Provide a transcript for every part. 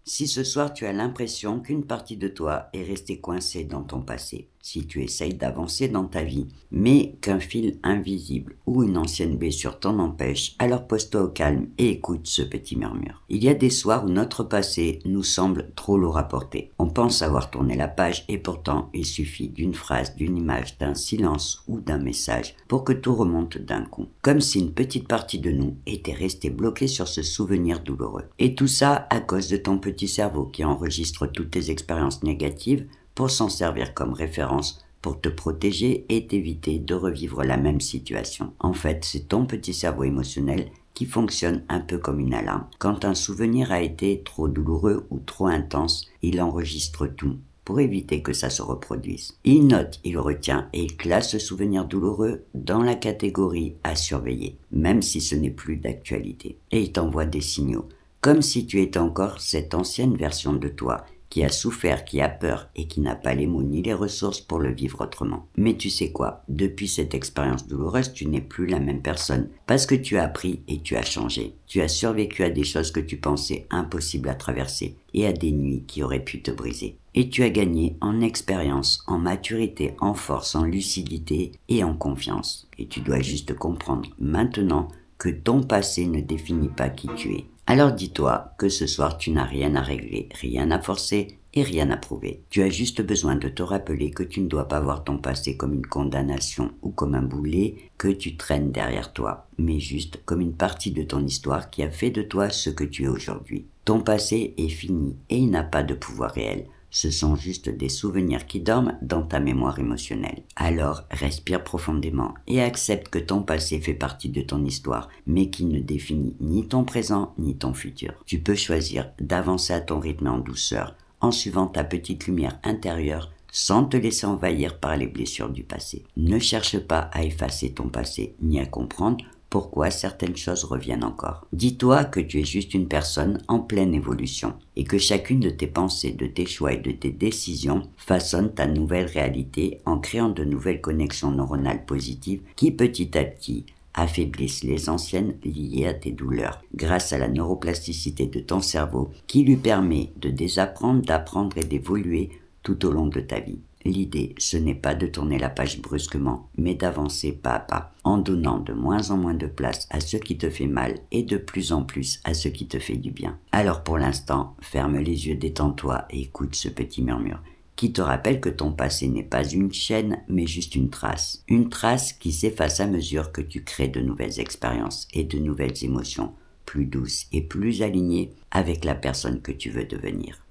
Si ce soir tu as l'impression qu'une partie de toi est restée coincée dans ton passé, si tu essayes d'avancer dans ta vie, mais qu'un fil invisible ou une ancienne blessure t'en empêche, alors pose-toi au calme et écoute ce petit murmure. Il y a des soirs où notre passé nous semble trop lourd à porter. On pense avoir tourné la page et pourtant il suffit d'une phrase, d'une image, d'un silence ou d'un message pour que tout remonte d'un coup. Comme si une petite partie de nous était restée bloquée sur ce souvenir douloureux. Et tout ça à cause de ton petit cerveau qui enregistre toutes tes expériences négatives pour s'en servir comme référence pour te protéger et t'éviter de revivre la même situation. En fait, c'est ton petit cerveau émotionnel qui fonctionne un peu comme une alarme. Quand un souvenir a été trop douloureux ou trop intense, il enregistre tout pour éviter que ça se reproduise. Il note, il retient et il classe ce souvenir douloureux dans la catégorie à surveiller, même si ce n'est plus d'actualité. Et il t'envoie des signaux, comme si tu étais encore cette ancienne version de toi qui a souffert, qui a peur et qui n'a pas les mots ni les ressources pour le vivre autrement. Mais tu sais quoi, depuis cette expérience douloureuse, tu n'es plus la même personne parce que tu as appris et tu as changé. Tu as survécu à des choses que tu pensais impossibles à traverser et à des nuits qui auraient pu te briser. Et tu as gagné en expérience, en maturité, en force, en lucidité et en confiance. Et tu dois juste comprendre maintenant que ton passé ne définit pas qui tu es. Alors dis-toi que ce soir tu n'as rien à régler, rien à forcer et rien à prouver. Tu as juste besoin de te rappeler que tu ne dois pas voir ton passé comme une condamnation ou comme un boulet que tu traînes derrière toi, mais juste comme une partie de ton histoire qui a fait de toi ce que tu es aujourd'hui. Ton passé est fini et il n'a pas de pouvoir réel. Ce sont juste des souvenirs qui dorment dans ta mémoire émotionnelle. Alors, respire profondément et accepte que ton passé fait partie de ton histoire, mais qui ne définit ni ton présent ni ton futur. Tu peux choisir d'avancer à ton rythme en douceur, en suivant ta petite lumière intérieure, sans te laisser envahir par les blessures du passé. Ne cherche pas à effacer ton passé, ni à comprendre pourquoi certaines choses reviennent encore. Dis-toi que tu es juste une personne en pleine évolution et que chacune de tes pensées, de tes choix et de tes décisions façonne ta nouvelle réalité en créant de nouvelles connexions neuronales positives qui petit à petit affaiblissent les anciennes liées à tes douleurs grâce à la neuroplasticité de ton cerveau qui lui permet de désapprendre, d'apprendre et d'évoluer tout au long de ta vie. L'idée, ce n'est pas de tourner la page brusquement, mais d'avancer pas à pas, en donnant de moins en moins de place à ce qui te fait mal et de plus en plus à ce qui te fait du bien. Alors pour l'instant, ferme les yeux, détends-toi et écoute ce petit murmure qui te rappelle que ton passé n'est pas une chaîne, mais juste une trace. Une trace qui s'efface à mesure que tu crées de nouvelles expériences et de nouvelles émotions, plus douces et plus alignées avec la personne que tu veux devenir.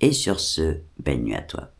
Et sur ce, belle nuit à toi.